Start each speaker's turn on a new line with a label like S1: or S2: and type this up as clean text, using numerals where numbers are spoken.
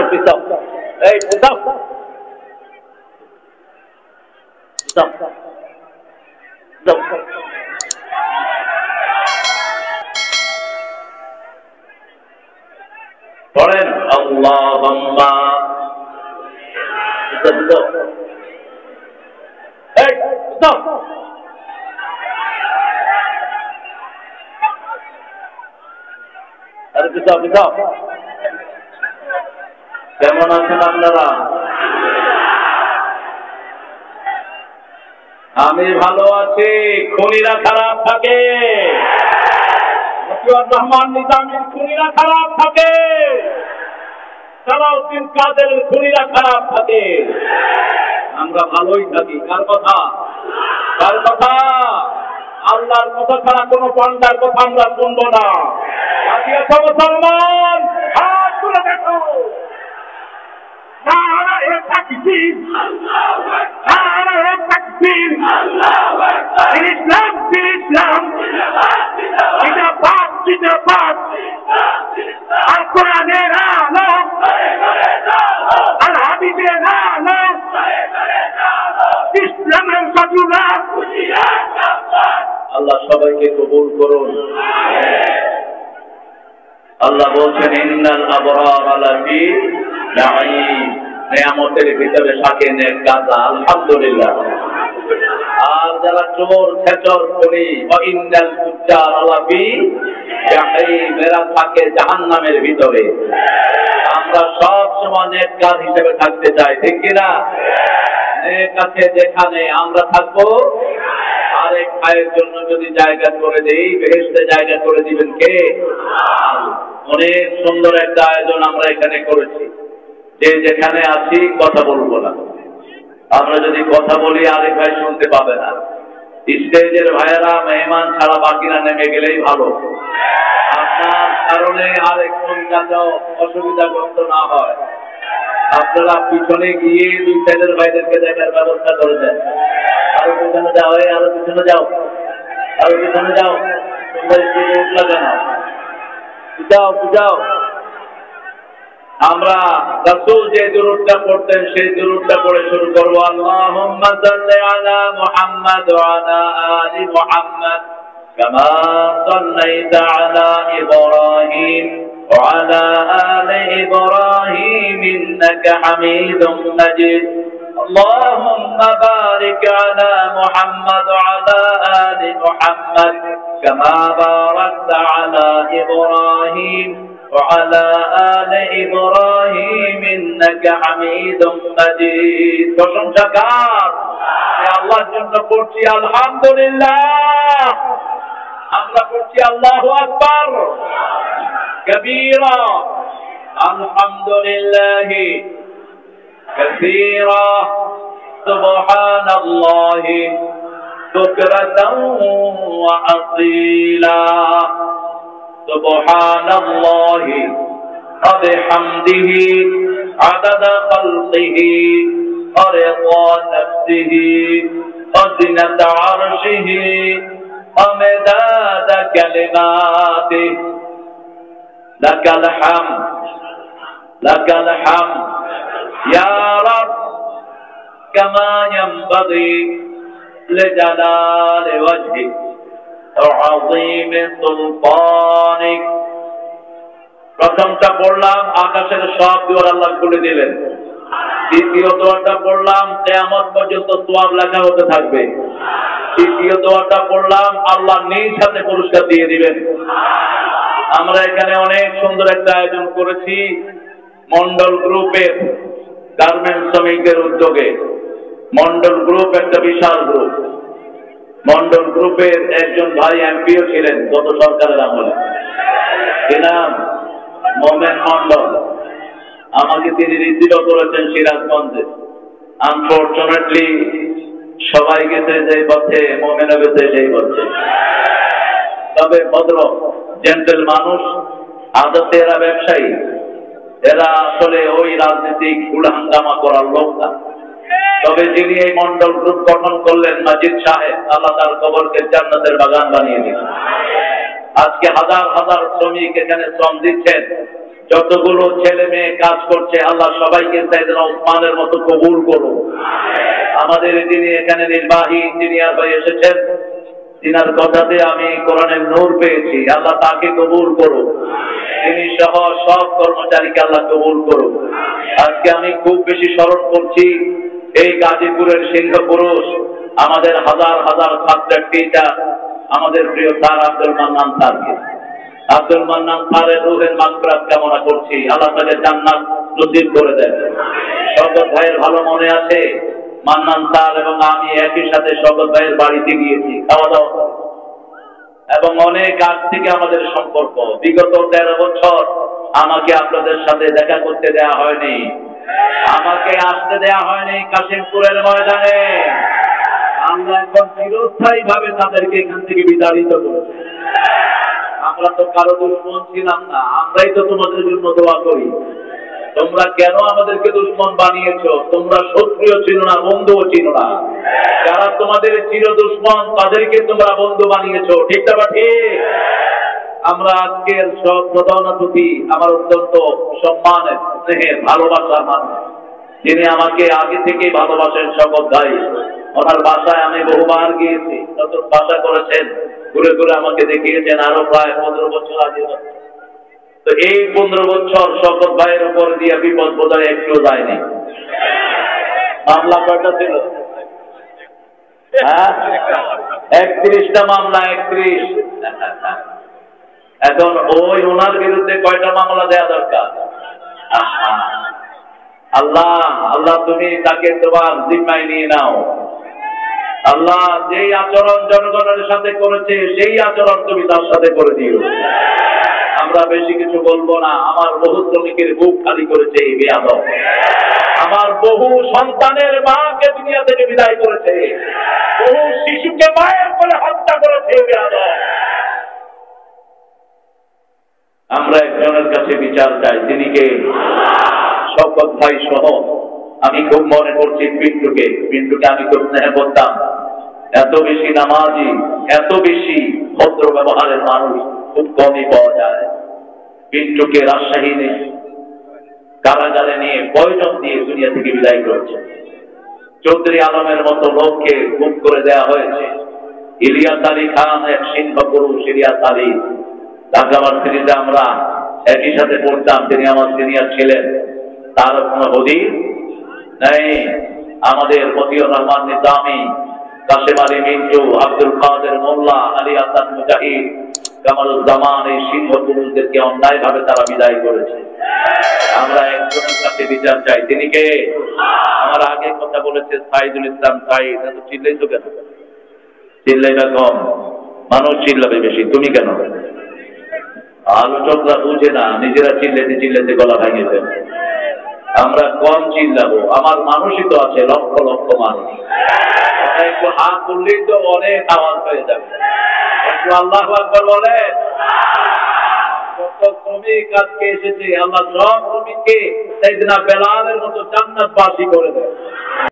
S1: আরেকটু পিছাও, এই পিছাও, পড়েন আল্লাহুম্মা এই পিছাও। আরে পিছাও পিছাও। কেমন আছেন আপনারা? আমি ভালো আছি। খুনিরা খারাপ থাকে, রহমান নিজামীর খুনিরা খারাপ থাকে, সালাউদ্দিন কাদের খুনিরা খারাপ থাকে, আমরা ভালোই থাকি। কার কথা? কার কথা? আল্লাহর কথা ছাড়া কোনো পান্ডার কথা আমরা শুনবো না। মুসলমান হাত তুলে দেখো, ইসলাম ইসলাম, জিন্দাবাদ জিন্দাবাদ, আল কোরআনের আলো, আল হাবিবের আলো, ইসলামের সাজুরা। আল্লাহ সবাইকে কবুল করুন। আল্লাহ বলছেন ইন্নাল আবরার লাফি নাঈম, নিয়ামতের ভিতরে থাকে নেক গাজা, আলহামদুলিল্লাহ। আর যারা চোর ছেচর খুনি, ইন্নাল ফুজ্জার লাফি জাহিম, এরা থাকে জাহান্নামের ভিতরে। আমরা সব সময় নেক কাজ হিসেবে থাকতে চাই, ঠিক কিনা? নেক আছে যেখানে আমরা থাকবো। আরেক ভাইয়ের জন্য যদি জায়গা করে দেই, বেহেশতে জায়গা করে দিবেন কে? অনেক সুন্দর একটা আয়োজন আমরা এখানে করেছি। যে যেখানে আছি কথা বলবো না, আমরা যদি কথা বলি আরেক ভাই শুনতে পাবে না। স্টেজের ভাইয়েরা মেহমান ছাড়া বাকিরা নেমে গেলেই ভালো, আপনার কারণে আরেকজন যাতে অসুবিধাগ্রস্ত না হয়। আপনারা পিছনে গিয়ে দুই সাইডের ভাইদেরকে দেখার ব্যবস্থা করে দেন। আরো পিছনে যাও, আরো পিছনে যাও, আরো পিছনে যাও, তোমরা স্টেজে উঠলা কেন? যাও যাও। আমরা রাসূল যে দুরূদটা পড়তেন সেই দুরূদটা পড়ে শুরু করব। আল্লাহুম্মা সাল্লি আলা মুহাম্মাদ ওয়া আলা আলি মুহাম্মাদ কামা সাল্লাইতা আলা ইব্রাহিম ওয়া আলা আলি ইব্রাহিম ইন্নাকা হামিদুম মাজিদ। اللهم بارك على محمد وعلى آل محمد كما باركت على إبراهيم وعلى آل إبراهيم إنك حميد مجيد. প্রশংসাকার আল্লাহর জন্য পড়ছি আলহামদুলিল্লাহ, আমরা পড়ছি আল্লাহু আকবার কবীরা, আলহামদুলিল্লাহ كثيرا سبحان الله بكرة وأصيلا سبحان الله وبحمده عدد خلقه ورضا نفسه وزنة عرشه ومداد كلماته لك الحمد لك الحمد يا رب كما ينبغي لجلال وجهك وعظيم سلطانك. প্রথমটা পড়লাম আকাশের সব দুয়ার আল্লাহ খুলে দিলেন। দ্বিতীয় দোয়াটা পড়লাম কিয়ামত পর্যন্ত সওয়াব লেখা হতে থাকবে। তৃতীয় দোয়াটা পড়লাম আল্লাহ নিজ হাতে পুরস্কার দিয়ে দিবেন। আমরা এখানে অনেক সুন্দর একটা আয়োজন করেছি মন্ডল গ্রুপের, গার্মেন্টস শ্রমিকদের উদ্যোগে। মন্ডল গ্রুপ একটা বিশাল গ্রুপ। মন্ডল গ্রুপের একজন ভাই এমপিও ছিলেন গত সরকারের আমলে, নাম মোমেন মন্ডল। আমাকে তিনি রিসিভ করেছেন সিরাজগঞ্জে। আনফরচুনেটলি সবাই গেছে যেই পথে, মোমেনও গেছে সেই পথে। তবে ভদ্র জেন্টেল মানুষ, আদতে এরা ব্যবসায়ী, এরা আসলে ওই রাজনীতিক হুড়হাঙ্গামা করার লোক না। তবে যিনি এই মন্ডল গ্রুপ গঠন করলেন মাজিদ সাহেব, আল্লাহ তার কবরকে জান্নাতের বাগান বানিয়ে দিলেন। আজকে হাজার হাজার শ্রমিক এখানে শ্রম দিচ্ছেন, যতগুলো ছেলে মেয়ে কাজ করছে আল্লাহ সবাইকে সাইয়েদনা ওসমানের মতো কবুল করুন। আমাদের যিনি এখানে নির্বাহী ইঞ্জিনিয়ার হয়ে এসেছেন, তিনার কথাতে আমি কোরআনের নূর পেয়েছি, আল্লাহ তাকে কবুল করুন। তিনি সহ সব কর্মচারীকে আল্লাহ কবুল করুন। আজকে আমি খুব বেশি স্মরণ করছি এই গাজীপুরের সিংহ পুরুষ, আমাদের হাজার হাজার ছাত্রের টিচার, আমাদের প্রিয় স্যার আব্দুল মান্নান স্যারকে। আব্দুল মান্নান স্যারের রুহের মাগফিরাত কামনা করছি, আল্লাহ তাকে জান্নাত নসিব করে দেন। শওকত ভাইয়ের ভালো মনে আছে, মান্নান স্যার এবং আমি একই সাথে শওকত ভাইয়ের বাড়িতে গিয়েছি খাওয়া দাওয়া, এবং অনেক আগ থেকে আমাদের সম্পর্ক। বিগত 13 বছর আমাকে আপনাদের সাথে দেখা করতে দেয়া হয়নি, আমাকে আসতে দেয়া হয়নি কাশিমপুরের ময়দানে। আমরা এখন চিরস্থায়ী ভাবে তাদেরকে এখান থেকে বিতাড়িত করেছি। আমরা তো কারো দুশমন ছিলাম না, আমরাই তো তোমাদের জন্য দোয়া করি। তোমরা কেন আমাদেরকে দুশমন বানিয়েছো? তোমরা শত্রুও ছিল না, বন্ধুও ছিল না। যারা তোমাদের চির দুশমন তাদেরকে তোমরা বন্ধু বানিয়েছো, ঠিক না ঠিক? আমরা আজকের সব প্রধানের প্রতি আমার অত্যন্ত সম্মানের, স্নেহের, ভালোবাসার মানুষ, যিনি আমাকে আগে থেকেই ভালোবাসেন, শওকত ভাই। ওনার বাসায় আমি বহুবার গিয়েছি, নতুন বাসা করেছেন, ঘুরে ঘুরে আমাকে দেখিয়েছেন, আরো প্রায় 15 বছর আগে। তো এই 15 বছর শওকত ভাইয়ের উপর দিয়ে বিপদ বোধহয় একটু যায়নি। মামলা কয়টা ছিল? 31টা মামলা, 31। এখন ওই ওনার বিরুদ্ধে কয়টা মামলা দেয়া দরকার? আল্লাহ, আল্লাহ তুমি তাকে তোমার জিম্মায় নিয়ে নাও। আল্লাহ যেই আচরণ জনগণের সাথে করেছে সেই আচরণ তুমি তার সাথে করে দিও। আমরা বেশি কিছু বলবো না। আমার বহু শ্রমিকের বুক খালি করেছে এই বেয়াদব। আমার বহু সন্তানের মাকে দুনিয়া থেকে বিদায় করেছে, বহু শিশুকে মায়ের কোলে হত্যা করেছে এই বেয়াদব। আমরা একজনের কাছে বিচার চাই, তিনি কে? শওকত ভাই সহ। আমি খুব মনে করছি পিন্টুকে আমি খুব স্নেহ করতাম। এত বেশি নামাজি, এত বেশি ভদ্র ব্যবহারের মানুষ খুব কমই পাওয়া যায়। পিন্টুকে রাজশাহী কারাগারে নিয়ে পয়জন দিয়ে দুনিয়া থেকে বিদায় করেছে। চৌধুরী আলমের মতো লোককে গুম করে দেওয়া হয়েছে। ইলিয়াস আলী খান এক সিংহ পুরুষ, ইলিয়াস আলী, ঢাকা ভার্সিটিতে আমরা একই সাথে পড়তাম, তিনি আমার সিনিয়র ছিলেন। তার কোনো হদিস নেই। আমাদের মতিউর রহমান নিজামী, কাশেম আলী মিন্টু, আব্দুল কাদের মোল্লা, আলী হাসান মুজাহিদ, কামালুজ্জামান, এই সিংহ পুরুষদেরকে অন্যায় ভাবে তারা বিদায় করেছে। আমরা একজনের কাছে বিচার চাই, তিনি কে? আমার আগে কথা বলেছে সাইদুল ইসলাম সাইদ। এত চিল্লাইছো কেন? চিল্লাইটা কম, মানুষ চিল্লাবে বেশি, তুমি কেন? আলোচকরা বুঝে না, নিজেরা চিল্লাতে চিল্লাতে গলা ভাঙে ফেলে। আমরা কম চিল্লাবো, আমার মানুষই তো আছে লক্ষ লক্ষ মানুষ। একটু হাত তুললেই তো অনেক আওয়াজ হয়ে যাবে। একটু আল্লাহু আকবার বলে। কত শ্রমিক আজকে এসেছে, আল্লাহ সব শ্রমিককে সাইয়েদনা বেলালের মতো জান্নাতবাসী করে দেয়।